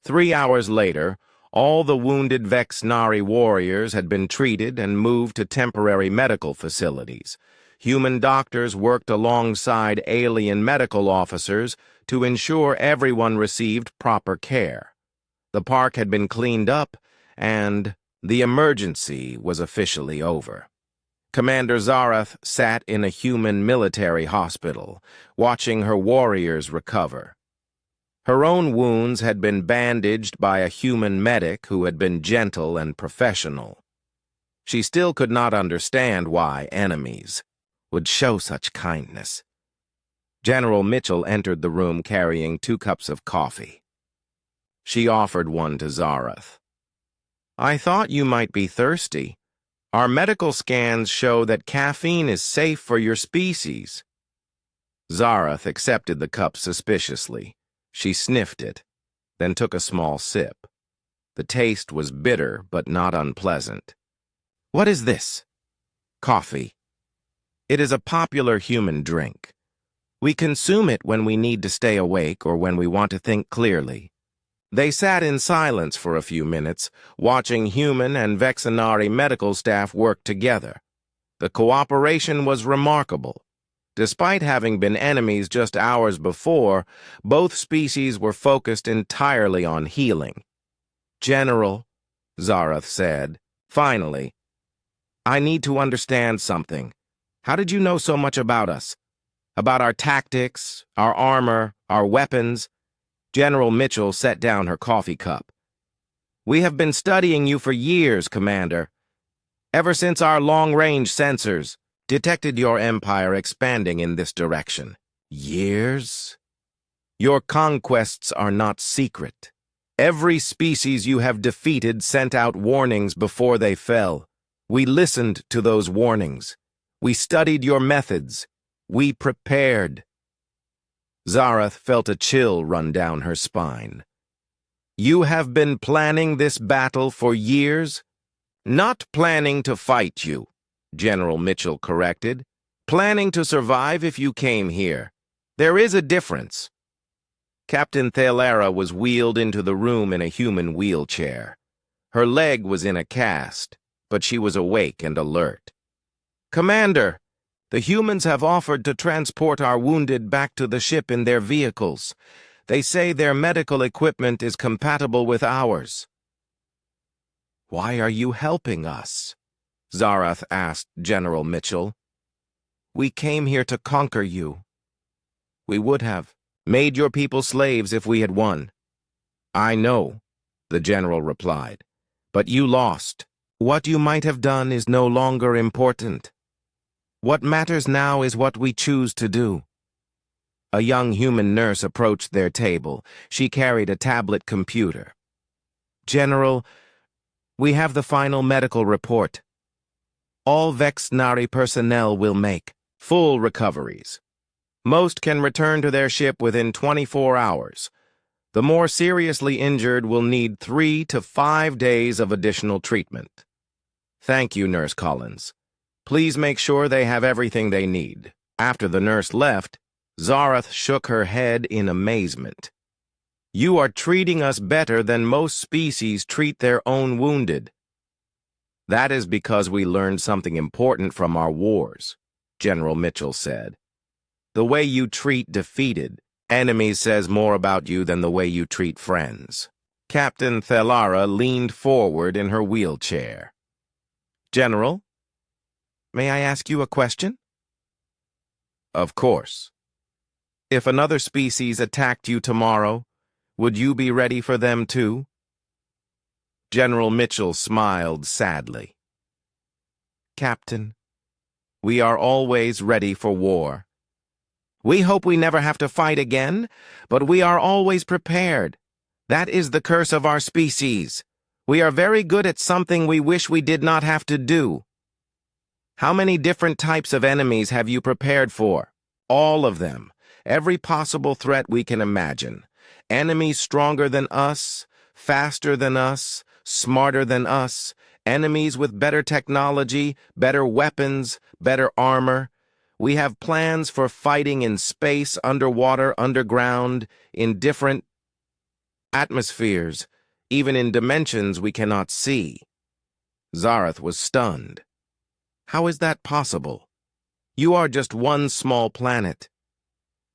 3 hours later, all the wounded Vexnari warriors had been treated and moved to temporary medical facilities. Human doctors worked alongside alien medical officers to ensure everyone received proper care. The park had been cleaned up, and the emergency was officially over. Commander Zarath sat in a human military hospital, watching her warriors recover. Her own wounds had been bandaged by a human medic who had been gentle and professional. She still could not understand why enemies would show such kindness. General Mitchell entered the room carrying 2 cups of coffee. She offered one to Zarath. "I thought you might be thirsty. Our medical scans show that caffeine is safe for your species." Zarath accepted the cup suspiciously. She sniffed it, then took a small sip. The taste was bitter but not unpleasant. "What is this?" "Coffee. It is a popular human drink. We consume it when we need to stay awake or when we want to think clearly." They sat in silence for a few minutes, watching human and Vexnari medical staff work together. The cooperation was remarkable. Despite having been enemies just hours before, both species were focused entirely on healing. "General," Zarath said, finally, "I need to understand something. How did you know so much about us? About our tactics, our armor, our weapons?" General Mitchell set down her coffee cup. "We have been studying you for years, Commander. Ever since our long-range sensors detected your empire expanding in this direction." "Years? Your conquests are not secret. Every species you have defeated sent out warnings before they fell. We listened to those warnings. We studied your methods. We prepared." Zarath felt a chill run down her spine. "You have been planning this battle for years?" "Not planning to fight you," General Mitchell corrected. "Planning to survive if you came here. There is a difference." Captain Thalara was wheeled into the room in a human wheelchair. Her leg was in a cast, but she was awake and alert. "Commander, the humans have offered to transport our wounded back to the ship in their vehicles. They say their medical equipment is compatible with ours." "Why are you helping us?" Zarath asked General Mitchell. "We came here to conquer you. We would have made your people slaves if we had won." "I know," the general replied, "but you lost. What you might have done is no longer important. What matters now is what we choose to do." A young human nurse approached their table. She carried a tablet computer. "General, we have the final medical report. All Vexnari personnel will make full recoveries. Most can return to their ship within 24 hours. The more seriously injured will need 3 to 5 days of additional treatment. Thank you, Nurse Collins. Please make sure they have everything they need." After the nurse left, Zarath shook her head in amazement. "You are treating us better than most species treat their own wounded." "That is because we learned something important from our wars," General Mitchell said. "The way you treat defeated enemies says more about you than the way you treat friends." Captain Thalara leaned forward in her wheelchair. "General, may I ask you a question?" "Of course." "If another species attacked you tomorrow, would you be ready for them too?" General Mitchell smiled sadly. "Captain, we are always ready for war. We hope we never have to fight again, but we are always prepared. That is the curse of our species. We are very good at something we wish we did not have to do." "How many different types of enemies have you prepared for?" "All of them. Every possible threat we can imagine. Enemies stronger than us, faster than us, smarter than us, enemies with better technology, better weapons, better armor. We have plans for fighting in space, underwater, underground, in different..." atmospheres, even in dimensions we cannot see. Zarath was stunned. How is that possible? You are just one small planet.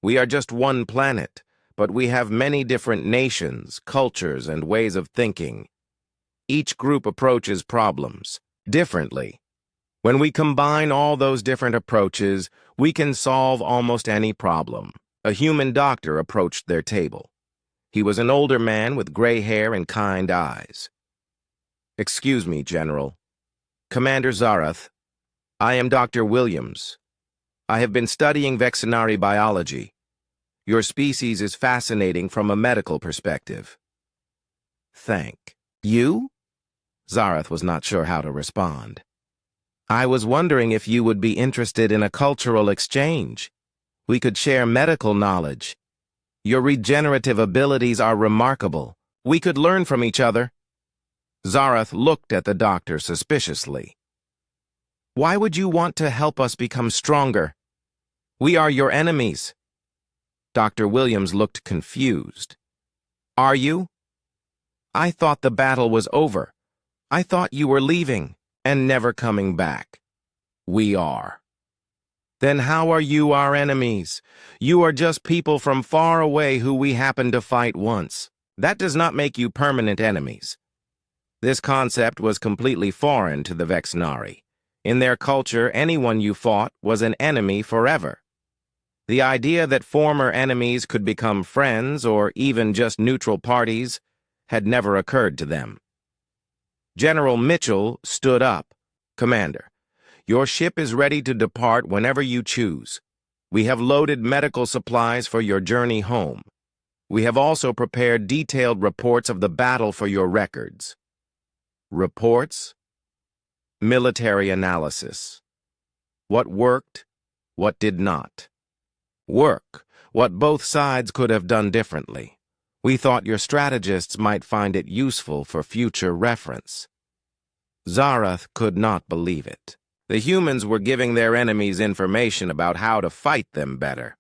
We are just one planet, but we have many different nations, cultures, and ways of thinking. Each group approaches problems differently. When we combine all those different approaches, we can solve almost any problem. A human doctor approached their table. He was an older man with gray hair and kind eyes. "Excuse me, General. Commander Zarath, I am Dr. Williams. I have been studying vexillary biology. Your species is fascinating from a medical perspective." "Thank you?" Zarath was not sure how to respond. "I was wondering if you would be interested in a cultural exchange. We could share medical knowledge. Your regenerative abilities are remarkable. We could learn from each other." Zarath looked at the doctor suspiciously. "Why would you want to help us become stronger? We are your enemies." Dr. Williams looked confused. "Are you? I thought the battle was over. I thought you were leaving and never coming back." "We are." "Then how are you our enemies? You are just people from far away who we happened to fight once. That does not make you permanent enemies." This concept was completely foreign to the Vexnari. In their culture, anyone you fought was an enemy forever. The idea that former enemies could become friends or even just neutral parties had never occurred to them. General Mitchell stood up. "Commander, your ship is ready to depart whenever you choose. We have loaded medical supplies for your journey home. We have also prepared detailed reports of the battle for your records." Reports? Military analysis. What worked, what did not. Work, what both sides could have done differently. We thought your strategists might find it useful for future reference. Zarath could not believe it. The humans were giving their enemies information about how to fight them better.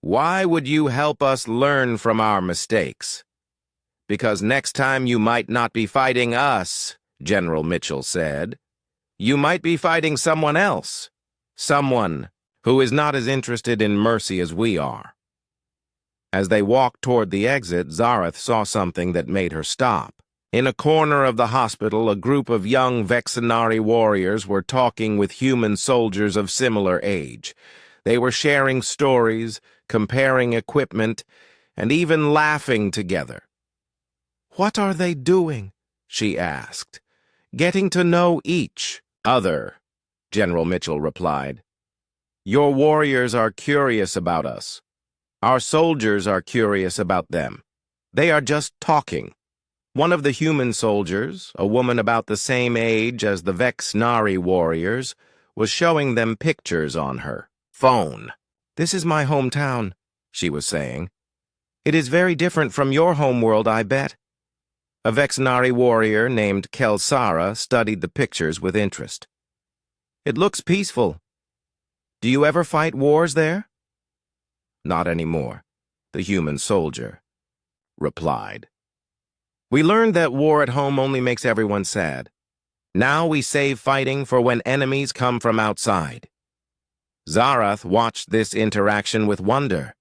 "Why would you help us learn from our mistakes?" "Because next time you might not be fighting us," General Mitchell said. "You might be fighting someone else. Someone who is not as interested in mercy as we are." As they walked toward the exit, Zarath saw something that made her stop. In a corner of the hospital, a group of young Vexillary warriors were talking with human soldiers of similar age. They were sharing stories, comparing equipment, and even laughing together. "What are they doing?" she asked. "Getting to know each other," General Mitchell replied. "Your warriors are curious about us. Our soldiers are curious about them. They are just talking." One of the human soldiers, a woman about the same age as the Vexnari warriors, was showing them pictures on her phone. "This is my hometown," she was saying. "It is very different from your homeworld, I bet." A Vexnari warrior named Kelsara studied the pictures with interest. "It looks peaceful. Do you ever fight wars there?" "Not anymore," the human soldier replied. "We learned that war at home only makes everyone sad. Now we save fighting for when enemies come from outside." Zarath watched this interaction with wonder.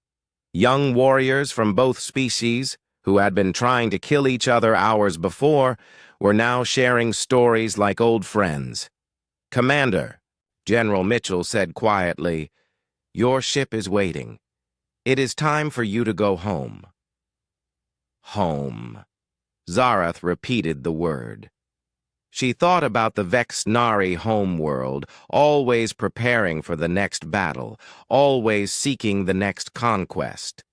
Young warriors from both species, who had been trying to kill each other hours before, were now sharing stories like old friends. "Commander," General Mitchell said quietly, "your ship is waiting. It is time for you to go home." Home. Zarath repeated the word. She thought about the Vexnari homeworld, always preparing for the next battle, always seeking the next conquest.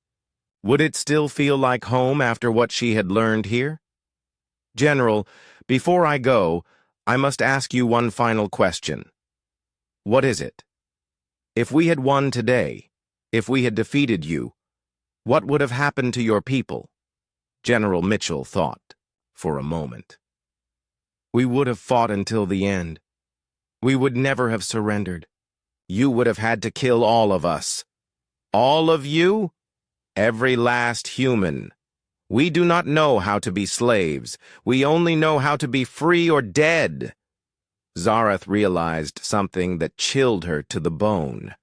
Would it still feel like home after what she had learned here? "General, before I go, I must ask you one final question." "What is it?" "If we had won today, if we had defeated you, what would have happened to your people?" General Mitchell thought for a moment. "We would have fought until the end. We would never have surrendered. You would have had to kill all of us." "All of you?" "Every last human. We do not know how to be slaves. We only know how to be free or dead. Zareth realized something that chilled her to the bone.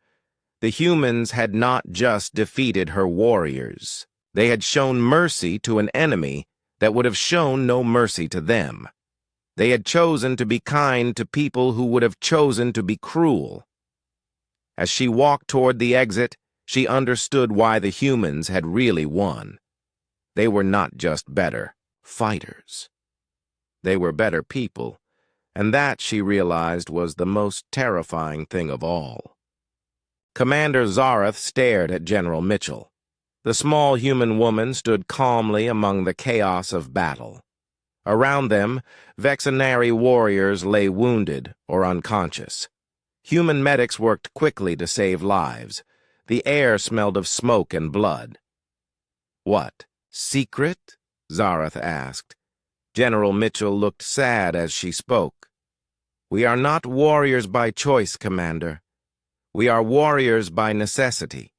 The humans had not just defeated her warriors. They had shown mercy to an enemy that would have shown no mercy to them. They had chosen to be kind to people who would have chosen to be cruel. As she walked toward the exit, she understood why the humans had really won. They were not just better fighters. They were better people, and that, she realized, was the most terrifying thing of all. Commander Zareth stared at General Mitchell. The small human woman stood calmly among the chaos of battle. Around them, Vexenary warriors lay wounded or unconscious. Human medics worked quickly to save lives. The air smelled of smoke and blood. "What, secret?" Zareth asked. General Mitchell looked sad as she spoke. "We are not warriors by choice, Commander. We are warriors by necessity.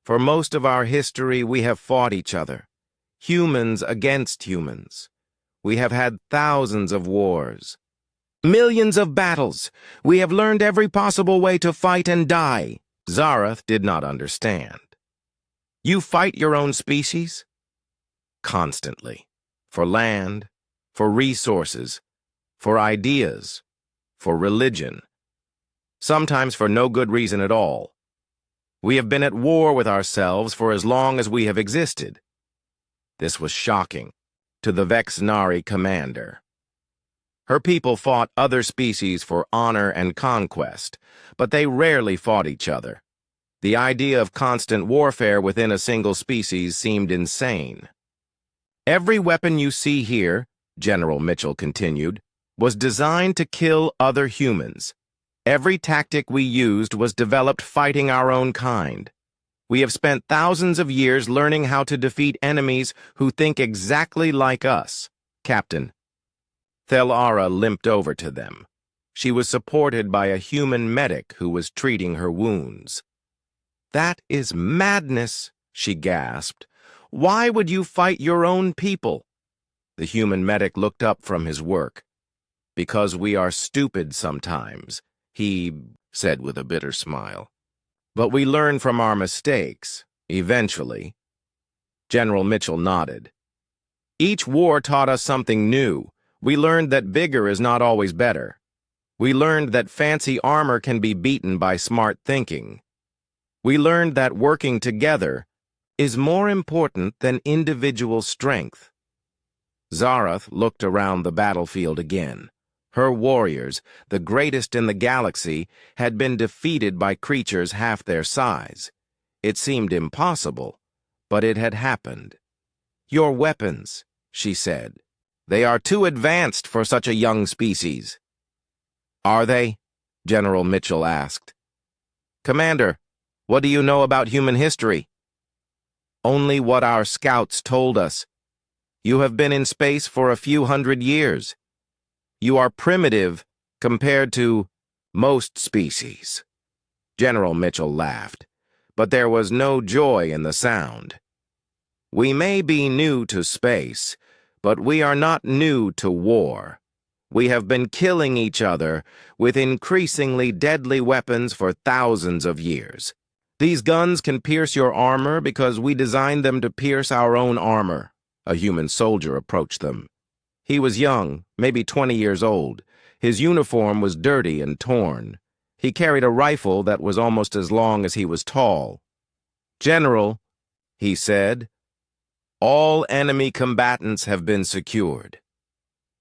For most of our history, we have fought each other, humans against humans. We have had thousands of wars, millions of battles. We have learned every possible way to fight and die." Zareth did not understand. "You fight your own species?" "Constantly. For land, for resources, for ideas, for religion. Sometimes for no good reason at all. We have been at war with ourselves for as long as we have existed." This was shocking to the Vexenary commander. Her people fought other species for honor and conquest, but they rarely fought each other. The idea of constant warfare within a single species seemed insane. "Every weapon you see here," General Mitchell continued, "was designed to kill other humans. Every tactic we used was developed fighting our own kind. We have spent thousands of years learning how to defeat enemies who think exactly like us. Captain." Thelara limped over to them. She was supported by a human medic who was treating her wounds. "That is madness," she gasped. "Why would you fight your own people?" The human medic looked up from his work. "Because we are stupid sometimes," he said with a bitter smile. "But we learn from our mistakes, eventually." General Mitchell nodded. "Each war taught us something new. We learned that bigger is not always better. We learned that fancy armor can be beaten by smart thinking. We learned that working together is more important than individual strength." Zareth looked around the battlefield again. Her warriors, the greatest in the galaxy, had been defeated by creatures half their size. It seemed impossible, but it had happened. "Your weapons," she said. "They are too advanced for such a young species." "Are they?" General Mitchell asked. "Commander, what do you know about human history?" "Only what our scouts told us. You have been in space for a few hundred years. You are primitive compared to most species." General Mitchell laughed, but there was no joy in the sound. "We may be new to space, but we are not new to war. We have been killing each other with increasingly deadly weapons for thousands of years. These guns can pierce your armor because we designed them to pierce our own armor." A human soldier approached them. He was young, maybe 20 years old. His uniform was dirty and torn. He carried a rifle that was almost as long as he was tall. "General," he said, "all enemy combatants have been secured.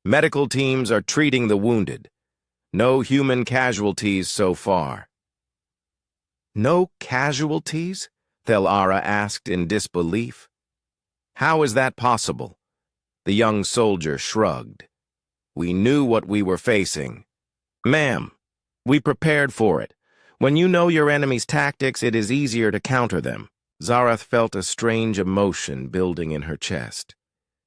Medical teams are treating the wounded. No human casualties so far." "No casualties?" Thelara asked in disbelief. "How is that possible?" The young soldier shrugged. "We knew what we were facing. Ma'am, we prepared for it. When you know your enemy's tactics, it is easier to counter them." Zareth felt a strange emotion building in her chest.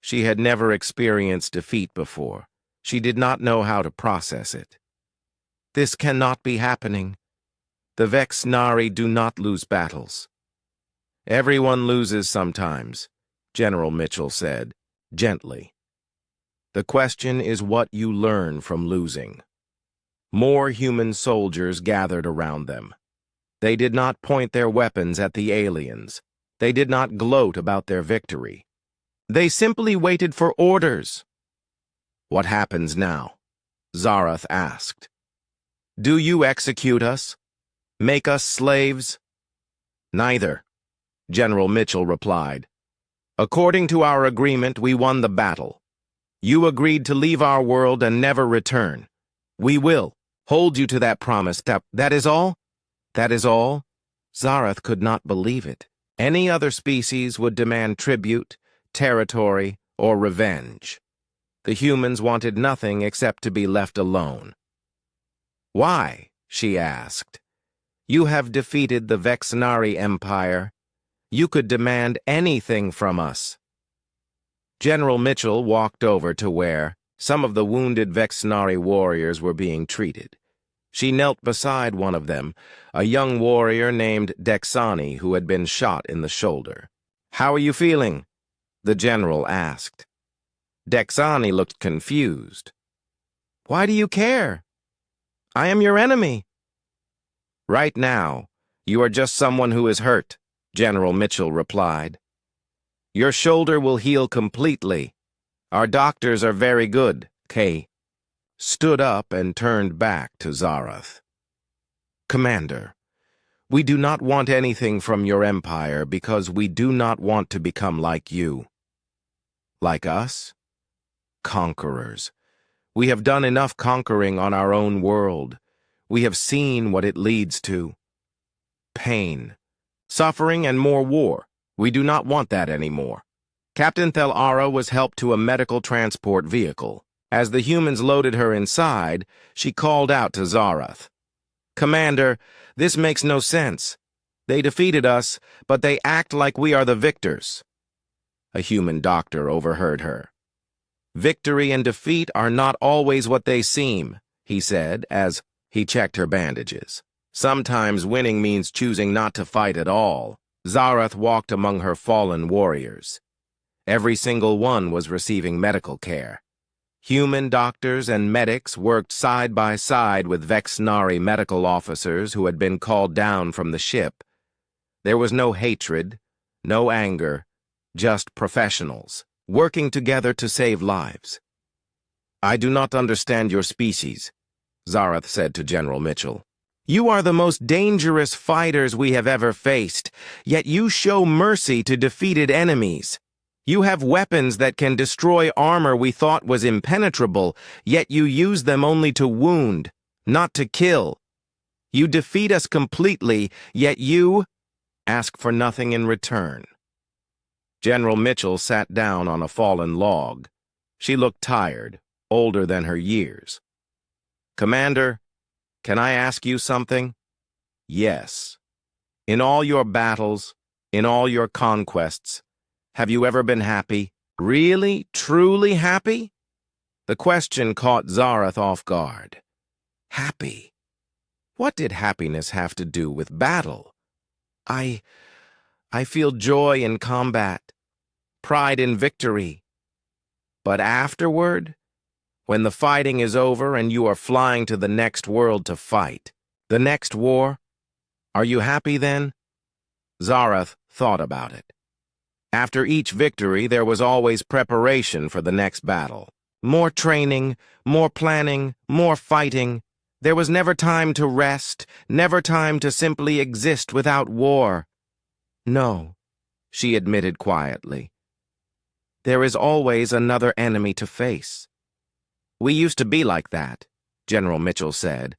She had never experienced defeat before. She did not know how to process it. "This cannot be happening. The Vexenary do not lose battles. Everyone loses sometimes. General Mitchell said, gently. The question is what you learn from losing. More human soldiers gathered around them. They did not point their weapons at the aliens. They did not gloat about their victory. They simply waited for orders. What happens now? Zarath asked. Do you execute us? Make us slaves? Neither, General Mitchell replied. According to our agreement, we won the battle. You agreed to leave our world and never return. We will hold you to that promise. That is all? That is all? Zarath could not believe it. Any other species would demand tribute, territory, or revenge. The humans wanted nothing except to be left alone. Why? She asked. You have defeated the Vexnari Empire. You could demand anything from us. General Mitchell walked over to where some of the wounded Vexnari warriors were being treated. She knelt beside one of them, a young warrior named Dexani who had been shot in the shoulder. How are you feeling? The general asked. Dexani looked confused. Why do you care? I am your enemy. Right now, you are just someone who is hurt, General Mitchell replied. Your shoulder will heal completely. Our doctors are very good, Kay. Stood up and turned back to Zarath. Commander, we do not want anything from your empire because we do not want to become like you. Like us? Conquerors. We have done enough conquering on our own world. We have seen what it leads to. Pain, suffering, and more war. We do not want that anymore. Captain Thel'ara was helped to a medical transport vehicle. As the humans loaded her inside, she called out to Zarath. Commander, this makes no sense. They defeated us, but they act like we are the victors. A human doctor overheard her. Victory and defeat are not always what they seem, he said as he checked her bandages. Sometimes winning means choosing not to fight at all. Zarath walked among her fallen warriors. Every single one was receiving medical care. Human doctors and medics worked side by side with Vexnari medical officers who had been called down from the ship. There was no hatred, no anger, just professionals, working together to save lives. I do not understand your species, Zarath said to General Mitchell. You are the most dangerous fighters we have ever faced, yet you show mercy to defeated enemies. You have weapons that can destroy armor we thought was impenetrable, yet you use them only to wound, not to kill. You defeat us completely, yet you ask for nothing in return. General Mitchell sat down on a fallen log. She looked tired, older than her years. Commander, can I ask you something? Yes. In all your battles, in all your conquests, have you ever been happy? Really, truly happy? The question caught Zarath off guard. Happy? What did happiness have to do with battle? I feel joy in combat, pride in victory. But afterward, when the fighting is over and you are flying to the next world to fight, the next war, are you happy then? Zarath thought about it. After each victory, there was always preparation for the next battle. More training, more planning, more fighting. There was never time to rest, never time to simply exist without war. No, she admitted quietly. There is always another enemy to face. We used to be like that, General Mitchell said.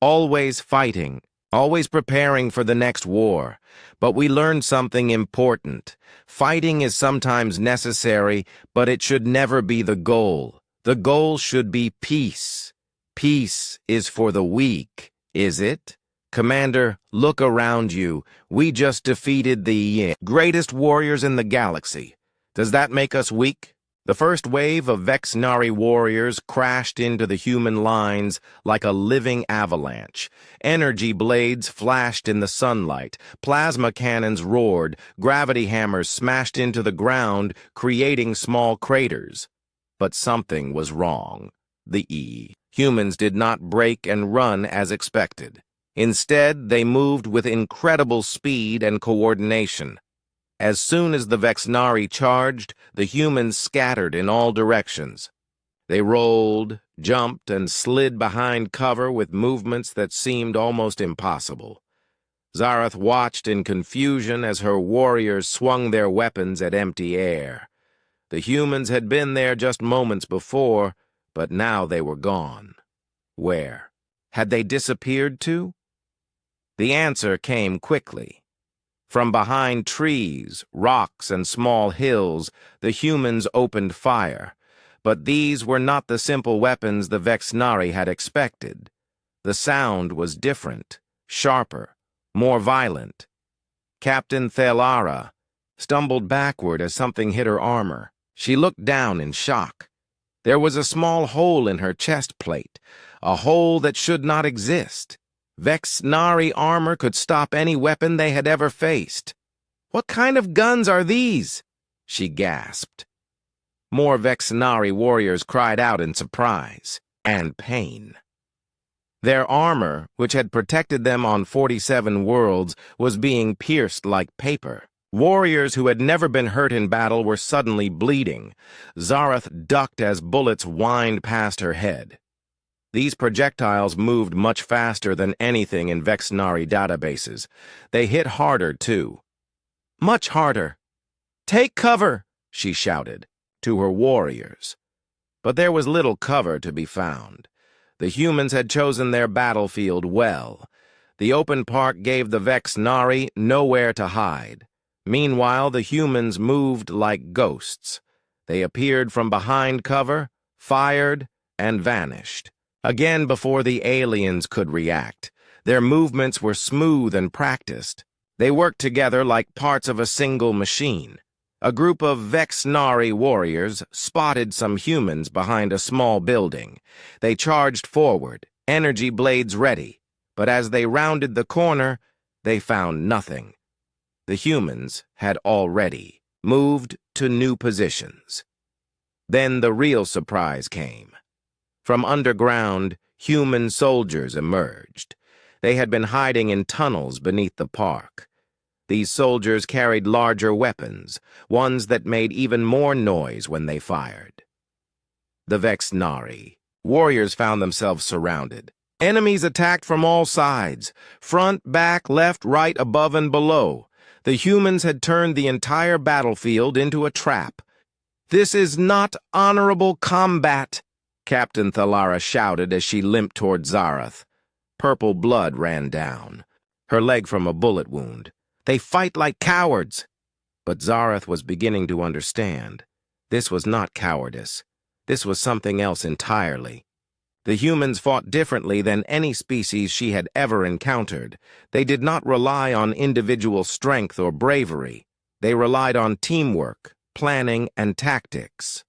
Always fighting, always preparing for the next war. But we learned something important. Fighting is sometimes necessary, but it should never be the goal. The goal should be peace. Peace is for the weak, is it? Commander, look around you. We just defeated the greatest warriors in the galaxy. Does that make us weak? The first wave of Vexnari warriors crashed into the human lines like a living avalanche. Energy blades flashed in the sunlight, plasma cannons roared, gravity hammers smashed into the ground, creating small craters. But something was wrong. Humans did not break and run as expected. Instead, they moved with incredible speed and coordination. As soon as the Vexnari charged, the humans scattered in all directions. They rolled, jumped, and slid behind cover with movements that seemed almost impossible. Zarath watched in confusion as her warriors swung their weapons at empty air. The humans had been there just moments before, but now they were gone. Where? Had they disappeared to? The answer came quickly. From behind trees, rocks, and small hills, the humans opened fire. But these were not the simple weapons the Vexnari had expected. The sound was different, sharper, more violent. Captain Thelara stumbled backward as something hit her armor. She looked down in shock. There was a small hole in her chest plate, a hole that should not exist. Vexnari armor could stop any weapon they had ever faced. "What kind of guns are these?" she gasped. More Vexnari warriors cried out in surprise and pain. Their armor, which had protected them on 47 worlds, was being pierced like paper. Warriors who had never been hurt in battle were suddenly bleeding. Zarath ducked as bullets whined past her head. These projectiles moved much faster than anything in Vexnari databases. They hit harder, too. Much harder. "Take cover!" she shouted to her warriors. But there was little cover to be found. The humans had chosen their battlefield well. The open park gave the Vexnari nowhere to hide. Meanwhile, the humans moved like ghosts. They appeared from behind cover, fired, and vanished. Again before the aliens could react. Their movements were smooth and practiced. They worked together like parts of a single machine. A group of Vexnari warriors spotted some humans behind a small building. They charged forward, energy blades ready, but as they rounded the corner, they found nothing. The humans had already moved to new positions. Then the real surprise came. From underground, human soldiers emerged. They had been hiding in tunnels beneath the park. These soldiers carried larger weapons, ones that made even more noise when they fired. The Vexnari warriors found themselves surrounded. Enemies attacked from all sides, front, back, left, right, above, and below. The humans had turned the entire battlefield into a trap. "This is not honorable combat," Captain Thelara shouted as she limped toward Zarath. Purple blood ran down, her leg from a bullet wound. "They fight like cowards." But Zarath was beginning to understand. This was not cowardice. This was something else entirely. The humans fought differently than any species she had ever encountered. They did not rely on individual strength or bravery. They relied on teamwork, planning, and tactics.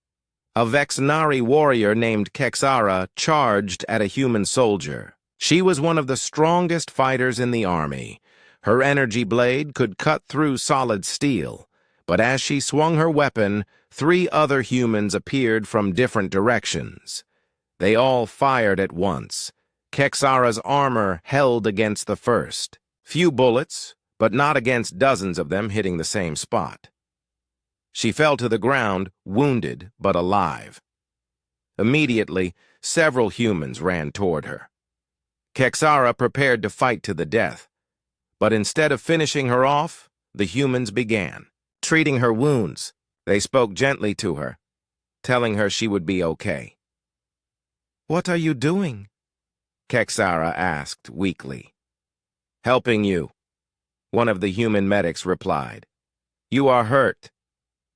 A Vexnari warrior named Kexara charged at a human soldier. She was one of the strongest fighters in the army. Her energy blade could cut through solid steel, but as she swung her weapon, 3 other humans appeared from different directions. They all fired at once. Kexara's armor held against the first. Few bullets, but not against dozens of them hitting the same spot. She fell to the ground, wounded but alive. Immediately, several humans ran toward her. Kexara prepared to fight to the death, but instead of finishing her off, the humans began. Treating her wounds, they spoke gently to her, telling her she would be okay. "What are you doing?" Kexara asked weakly. "Helping you," one of the human medics replied. "You are hurt.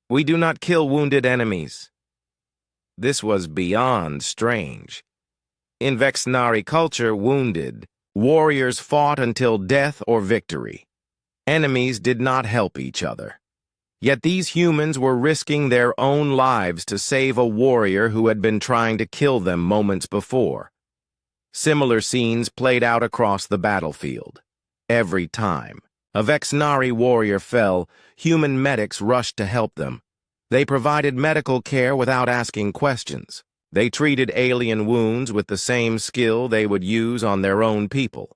We do not kill wounded enemies." This was beyond strange. In Vexnari culture, wounded warriors fought until death or victory. Enemies did not help each other. Yet these humans were risking their own lives to save a warrior who had been trying to kill them moments before. Similar scenes played out across the battlefield. Every time a Vexnari warrior fell, human medics rushed to help them. They provided medical care without asking questions. They treated alien wounds with the same skill they would use on their own people.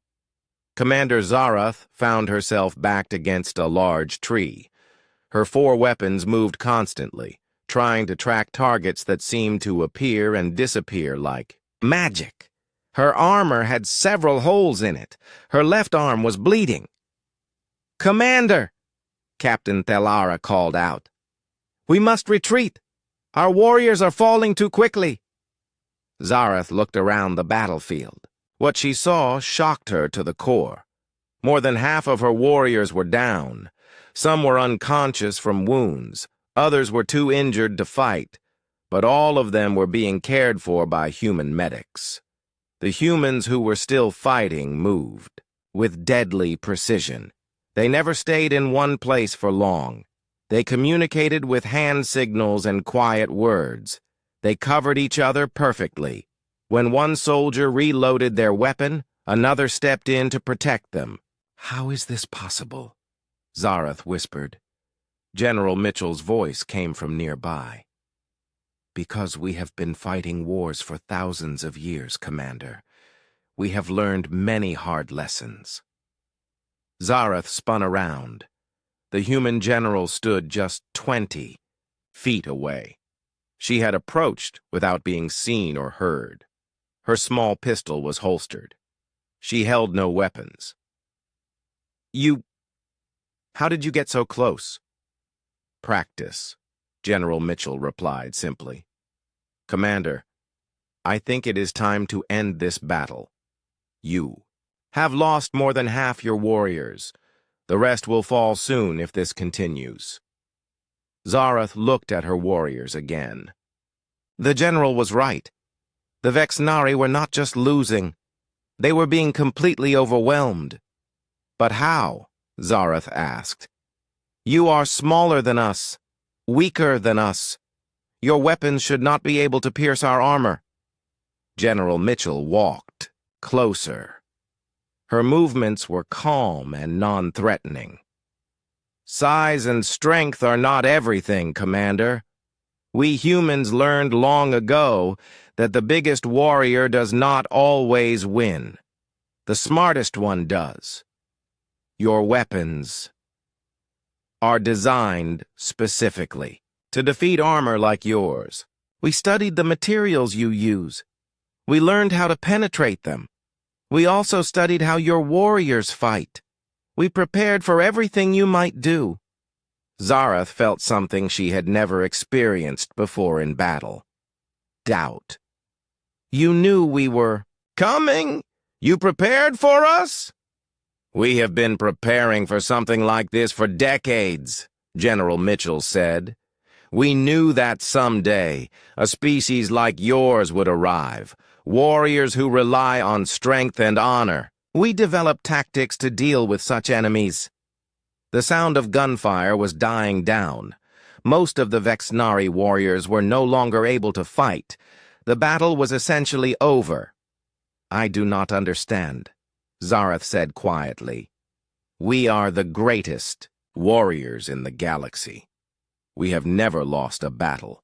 Commander Zarath found herself backed against a large tree. Her 4 weapons moved constantly, trying to track targets that seemed to appear and disappear like magic. Her armor had several holes in it. Her left arm was bleeding. "Commander!" Captain Thelara called out. "We must retreat. Our warriors are falling too quickly." Zarath looked around the battlefield. What she saw shocked her to the core. More than half of her warriors were down. Some were unconscious from wounds. Others were too injured to fight. But all of them were being cared for by human medics. The humans who were still fighting moved with deadly precision. They never stayed in one place for long. They communicated with hand signals and quiet words. They covered each other perfectly. When one soldier reloaded their weapon, another stepped in to protect them. "How is this possible?" Zarath whispered. General Mitchell's voice came from nearby. "Because we have been fighting wars for thousands of years, Commander. We have learned many hard lessons." Zarath spun around. The human general stood just 20 feet away. She had approached without being seen or heard. Her small pistol was holstered. She held no weapons. How did you get so close?" "Practice," General Mitchell replied simply. "Commander, I think it is time to end this battle. You have lost more than half your warriors. The rest will fall soon if this continues." Zarath looked at her warriors again. The general was right. The Vexnari were not just losing. They were being completely overwhelmed. "But how?" Zarath asked. "You are smaller than us, weaker than us. Your weapons should not be able to pierce our armor." General Mitchell walked closer. Her movements were calm and non-threatening. "Size and strength are not everything, Commander. We humans learned long ago that the biggest warrior does not always win. The smartest one does. Your weapons are designed specifically to defeat armor like yours. We studied the materials you use. We learned how to penetrate them. We also studied how your warriors fight. We prepared for everything you might do." Zarath felt something she had never experienced before in battle. Doubt. "You knew we were coming? You prepared for us?" "We have been preparing for something like this for decades," General Mitchell said. "We knew that someday a species like yours would arrive, warriors who rely on strength and honor. We developed tactics to deal with such enemies." The sound of gunfire was dying down. Most of the Vexnari warriors were no longer able to fight. The battle was essentially over. "I do not understand," Zarath said quietly. "We are the greatest warriors in the galaxy. We have never lost a battle."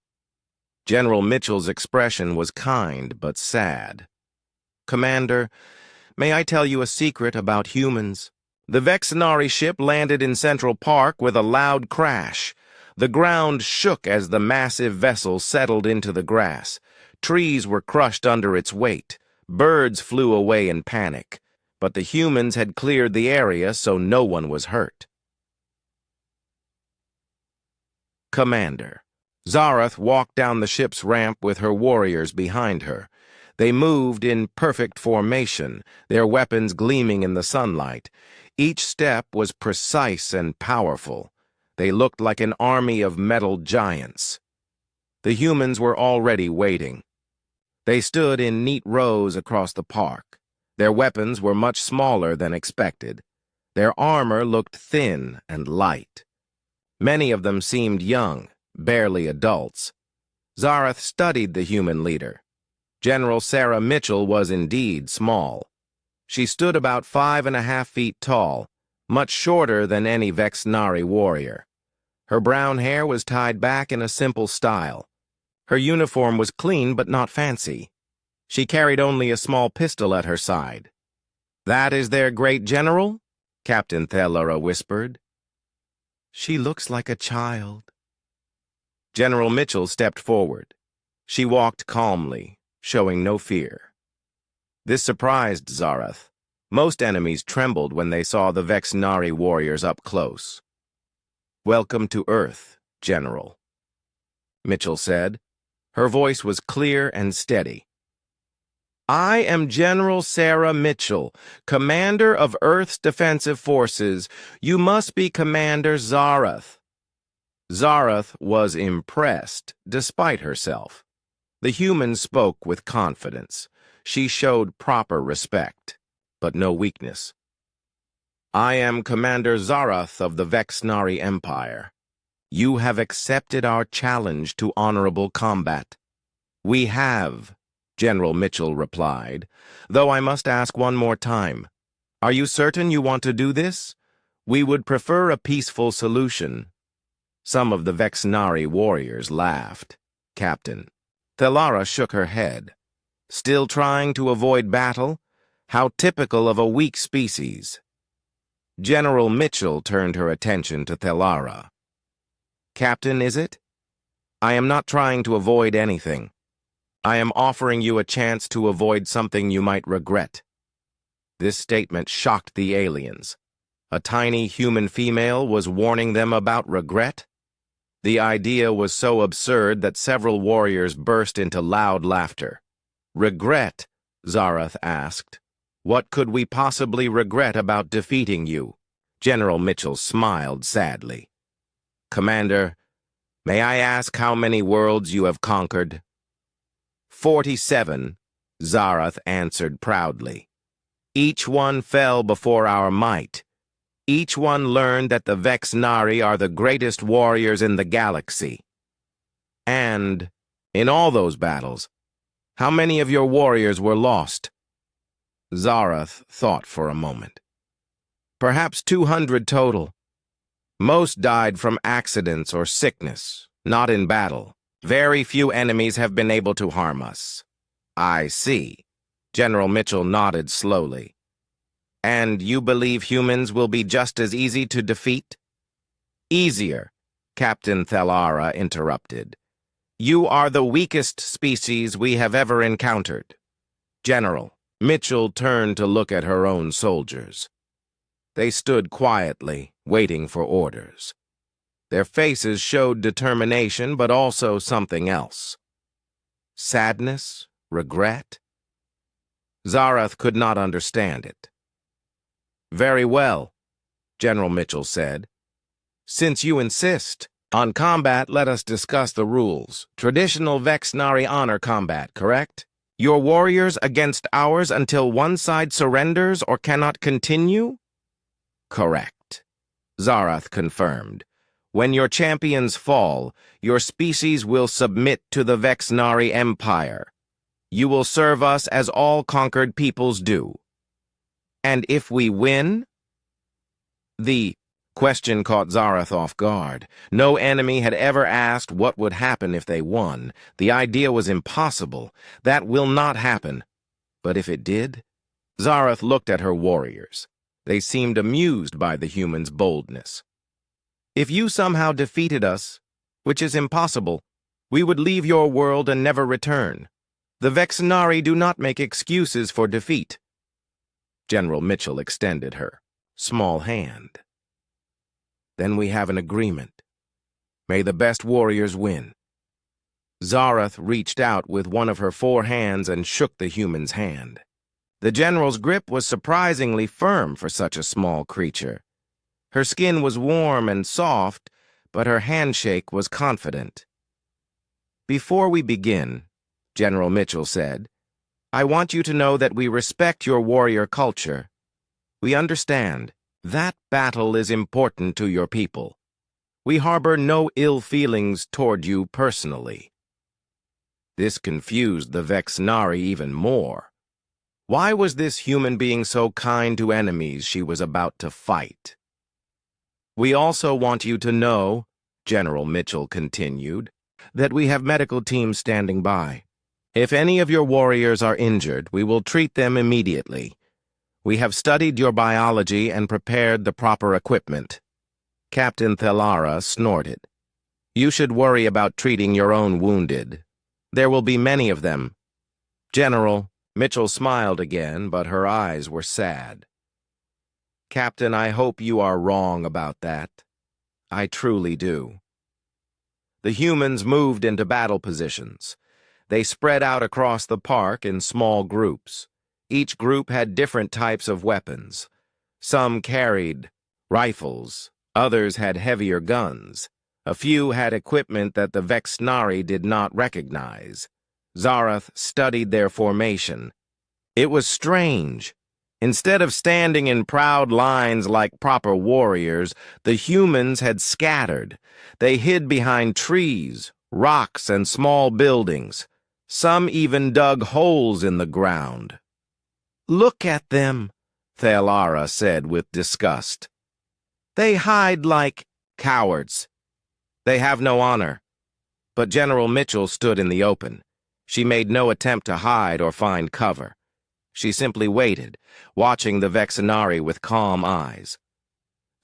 General Mitchell's expression was kind but sad. "Commander, may I tell you a secret about humans?" The Vexnari ship landed in Central Park with a loud crash. The ground shook as the massive vessel settled into the grass. Trees were crushed under its weight. Birds flew away in panic. But the humans had cleared the area so no one was hurt. Commander. Zarath walked down the ship's ramp with her warriors behind her. They moved in perfect formation, their weapons gleaming in the sunlight. Each step was precise and powerful. They looked like an army of metal giants. The humans were already waiting. They stood in neat rows across the park. Their weapons were much smaller than expected. Their armor looked thin and light. Many of them seemed young, barely adults. Zarath studied the human leader. General Sarah Mitchell was indeed small. She stood about 5.5 feet tall, much shorter than any Vexnari warrior. Her brown hair was tied back in a simple style. Her uniform was clean but not fancy. She carried only a small pistol at her side. "That is their great general?" Captain Thelora whispered. "She looks like a child." General Mitchell stepped forward. She walked calmly, showing no fear. This surprised Zarath. Most enemies trembled when they saw the Vexnari warriors up close. "Welcome to Earth, General," Mitchell said. Her voice was clear and steady. "I am General Sarah Mitchell, Commander of Earth's Defensive Forces. You must be Commander Zarath." Zarath was impressed, despite herself. The human spoke with confidence. She showed proper respect, but no weakness. "I am Commander Zarath of the Vexnari Empire. You have accepted our challenge to honorable combat." "We have," General Mitchell replied, "though I must ask one more time. Are you certain you want to do this? We would prefer a peaceful solution." Some of the Vexnari warriors laughed. "Captain." Thelora shook her head. "Still trying to avoid battle? How typical of a weak species." General Mitchell turned her attention to Thelora. "Captain, is it? I am not trying to avoid anything. I am offering you a chance to avoid something you might regret." This statement shocked the aliens. A tiny human female was warning them about regret? The idea was so absurd that several warriors burst into loud laughter. "Regret?" Zarath asked. "What could we possibly regret about defeating you?" General Mitchell smiled sadly. "Commander, may I ask how many worlds you have conquered?" 47, Zarath answered proudly. "Each one fell before our might. Each one learned that the Vexnari are the greatest warriors in the galaxy. And, in all those battles, how many of your warriors were lost?" Zarath thought for a moment. "Perhaps 200 total. Most died from accidents or sickness, not in battle. Very few enemies have been able to harm us." "I see." General Mitchell nodded slowly. "And you believe humans will be just as easy to defeat?" "Easier," Captain Thelora interrupted. "You are the weakest species we have ever encountered." "General." Mitchell turned to look at her own soldiers. They stood quietly, waiting for orders. Their faces showed determination, but also something else. Sadness? Regret? Zarath could not understand it. "Very well," General Mitchell said. "Since you insist on combat, let us discuss the rules. Traditional Vexnari honor combat, correct? Your warriors against ours until one side surrenders or cannot continue?" "Correct," Zarath confirmed. "When your champions fall, your species will submit to the Vexnari Empire. You will serve us as all conquered peoples do." "And if we win?" The question caught Zarath off guard. No enemy had ever asked what would happen if they won. The idea was impossible. That will not happen. But if it did? Zarath looked at her warriors. They seemed amused by the humans' boldness. "If you somehow defeated us, which is impossible, we would leave your world and never return. The Vexnari do not make excuses for defeat." General Mitchell extended her small hand. "Then we have an agreement. May the best warriors win." Zarath reached out with one of her 4 hands and shook the human's hand. The general's grip was surprisingly firm for such a small creature. Her skin was warm and soft, but her handshake was confident. "Before we begin," General Mitchell said, "I want you to know that we respect your warrior culture. We understand that battle is important to your people. We harbor no ill feelings toward you personally." This confused the Vexnari even more. Why was this human being so kind to enemies she was about to fight? "We also want you to know," General Mitchell continued, "that we have medical teams standing by. If any of your warriors are injured, we will treat them immediately. We have studied your biology and prepared the proper equipment." Captain Thelara snorted. "You should worry about treating your own wounded. There will be many of them." "General," Mitchell smiled again, but her eyes were sad. "Captain, I hope you are wrong about that. I truly do." The humans moved into battle positions. They spread out across the park in small groups. Each group had different types of weapons. Some carried rifles, others had heavier guns. A few had equipment that the Vexnari did not recognize. Zarath studied their formation. It was strange. Instead of standing in proud lines like proper warriors, the humans had scattered. They hid behind trees, rocks, and small buildings. Some even dug holes in the ground. "Look at them," Thelara said with disgust. "They hide like cowards. They have no honor." But General Mitchell stood in the open. She made no attempt to hide or find cover. She simply waited, watching the Vexnari with calm eyes.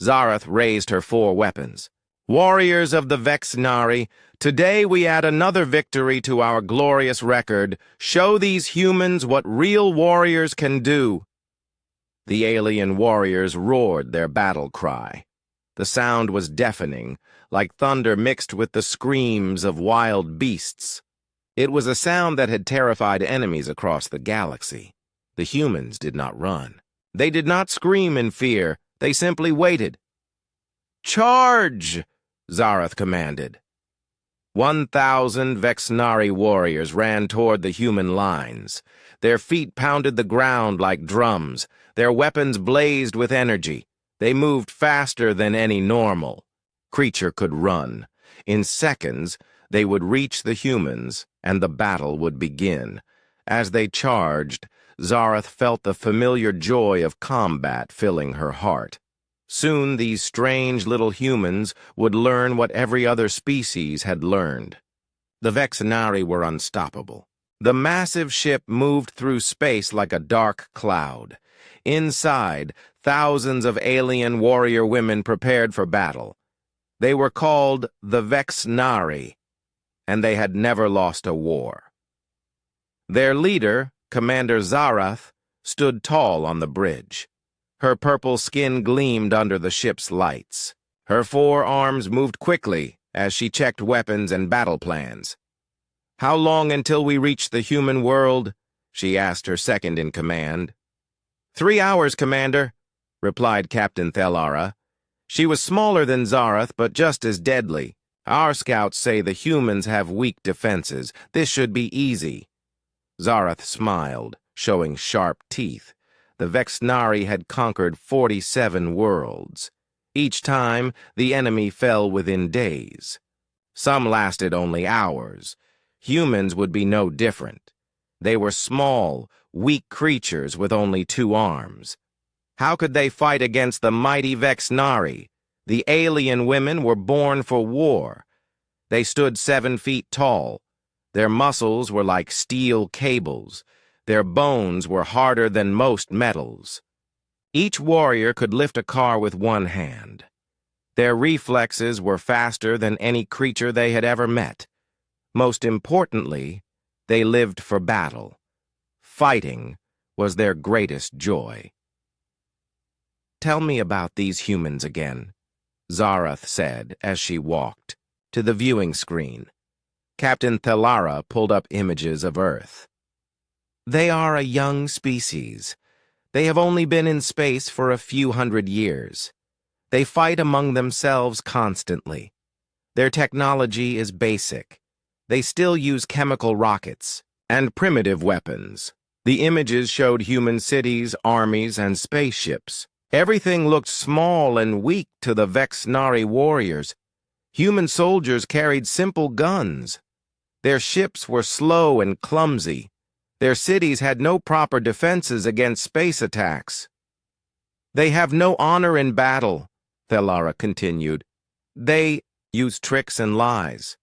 Zarath raised her 4 weapons. "Warriors of the Vexnari, today we add another victory to our glorious record. Show these humans what real warriors can do." The alien warriors roared their battle cry. The sound was deafening, like thunder mixed with the screams of wild beasts. It was a sound that had terrified enemies across the galaxy. The humans did not run. They did not scream in fear. They simply waited. "Charge!" Zarath commanded. 1,000 Vexnari warriors ran toward the human lines. Their feet pounded the ground like drums. Their weapons blazed with energy. They moved faster than any normal creature could run. In seconds, they would reach the humans, and the battle would begin. As they charged, Zarath felt the familiar joy of combat filling her heart. Soon these strange little humans would learn what every other species had learned. The Vexnari were unstoppable. The massive ship moved through space like a dark cloud. Inside, thousands of alien warrior women prepared for battle. They were called the Vexnari, and they had never lost a war. Their leader, Commander Zarath, stood tall on the bridge. Her purple skin gleamed under the ship's lights. Her 4 arms moved quickly as she checked weapons and battle plans. "How long until we reach the human world?" she asked her second-in-command. 3 hours, Commander," replied Captain Thelara. She was smaller than Zarath, but just as deadly. "Our scouts say the humans have weak defenses. This should be easy." Zarath smiled, showing sharp teeth. The Vexnari had conquered 47 worlds. Each time, the enemy fell within days. Some lasted only hours. Humans would be no different. They were small, weak creatures with only 2 arms. How could they fight against the mighty Vexnari? The alien women were born for war. They stood 7 feet tall. Their muscles were like steel cables. Their bones were harder than most metals. Each warrior could lift a car with 1 hand. Their reflexes were faster than any creature they had ever met. Most importantly, they lived for battle. Fighting was their greatest joy. "Tell me about these humans again," Zarath said as she walked to the viewing screen. Captain Thelara pulled up images of Earth. "They are a young species. They have only been in space for a few hundred years. They fight among themselves constantly. Their technology is basic. They still use chemical rockets and primitive weapons. The images showed human cities, armies, and spaceships. Everything looked small and weak to the Vexnari warriors. Human soldiers carried simple guns. Their ships were slow and clumsy. Their cities had no proper defenses against space attacks. They have no honor in battle, Thelara continued. They use tricks and lies.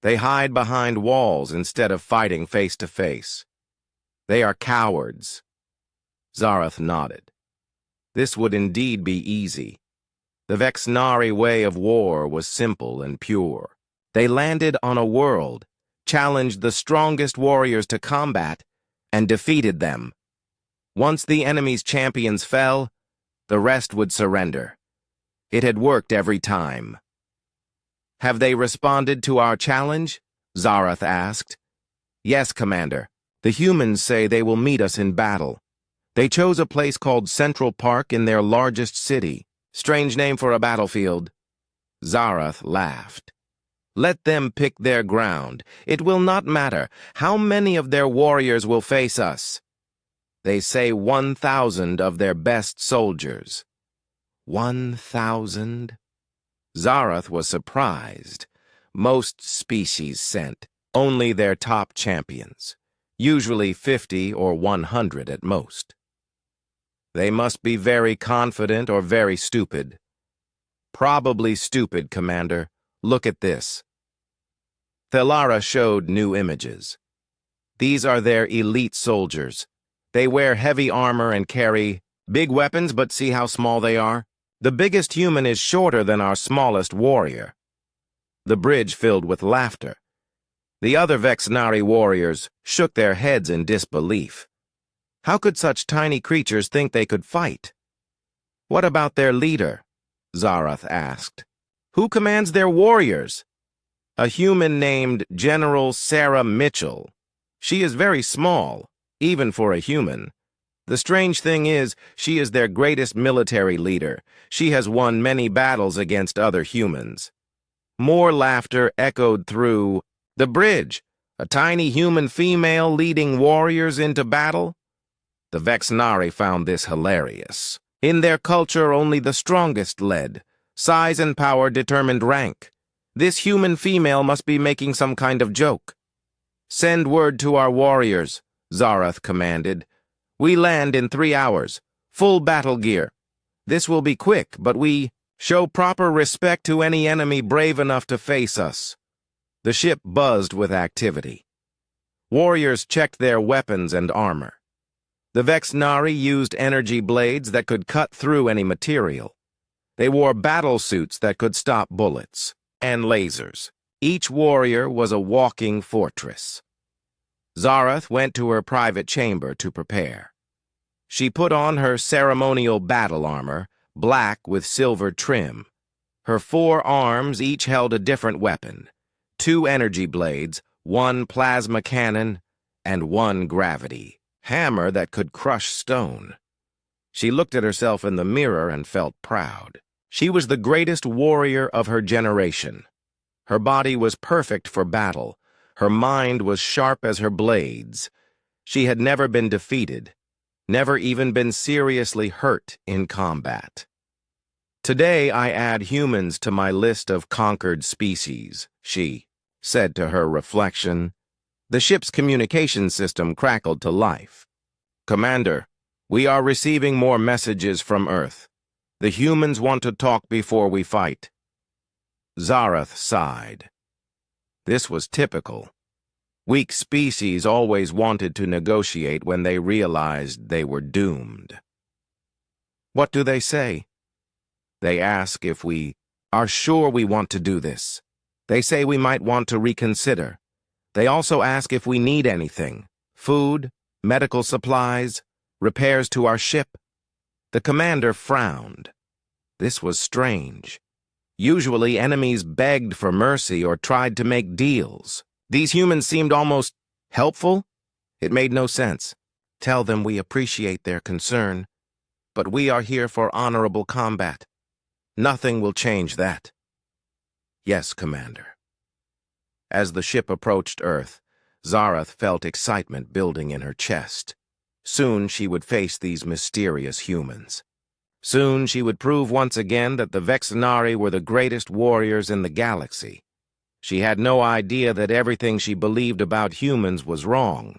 They hide behind walls instead of fighting face to face. They are cowards. Zarath nodded. This would indeed be easy. The Vexnari way of war was simple and pure. They landed on a world, challenged the strongest warriors to combat, and defeated them. Once the enemy's champions fell, the rest would surrender. It had worked every time. Have they responded to our challenge? Zarath asked. Yes, Commander. The humans say they will meet us in battle. They chose a place called Central Park in their largest city. Strange name for a battlefield. Zarath laughed. Let them pick their ground. It will not matter. How many of their warriors will face us? They say 1,000 of their best soldiers. 1,000? Zarath was surprised. Most species sent only their top champions, usually 50 or 100 at most. They must be very confident or very stupid. Probably stupid, Commander. Look at this. Thelara showed new images. These are their elite soldiers. They wear heavy armor and carry big weapons, but see how small they are? The biggest human is shorter than our smallest warrior. The bridge filled with laughter. The other Vexnari warriors shook their heads in disbelief. How could such tiny creatures think they could fight? What about their leader? Zarath asked. Who commands their warriors? A human named General Sarah Mitchell. She is very small, even for a human. The strange thing is, she is their greatest military leader. She has won many battles against other humans. More laughter echoed through the bridge. A tiny human female leading warriors into battle? The Vexnari found this hilarious. In their culture, only the strongest led. Size and power determined rank. This human female must be making some kind of joke. Send word to our warriors, Zarath commanded. We land in 3 hours. Full battle gear. This will be quick, but we show proper respect to any enemy brave enough to face us. The ship buzzed with activity. Warriors checked their weapons and armor. The Vexnari used energy blades that could cut through any material. They wore battle suits that could stop bullets, and lasers. Each warrior was a walking fortress. Zarath went to her private chamber to prepare. She put on her ceremonial battle armor, black with silver trim. Her 4 arms each held a different weapon. 2 energy blades, 1 plasma cannon, and 1 gravity hammer that could crush stone. She looked at herself in the mirror and felt proud. She was the greatest warrior of her generation. Her body was perfect for battle. Her mind was sharp as her blades. She had never been defeated, never even been seriously hurt in combat. Today I add humans to my list of conquered species, she said to her reflection. The ship's communication system crackled to life. Commander, we are receiving more messages from Earth. The humans want to talk before we fight. Zarath sighed. This was typical. Weak species always wanted to negotiate when they realized they were doomed. What do they say? They ask if we are sure we want to do this. They say we might want to reconsider. They also ask if we need anything: food, medical supplies, repairs to our ship. The commander frowned. This was strange. Usually enemies begged for mercy or tried to make deals. These humans seemed almost helpful. It made no sense. Tell them we appreciate their concern, but we are here for honorable combat. Nothing will change that. Yes, Commander. As the ship approached Earth, Zarath felt excitement building in her chest. Soon she would face these mysterious humans. Soon she would prove once again that the Vexenari were the greatest warriors in the galaxy. She had no idea that everything she believed about humans was wrong.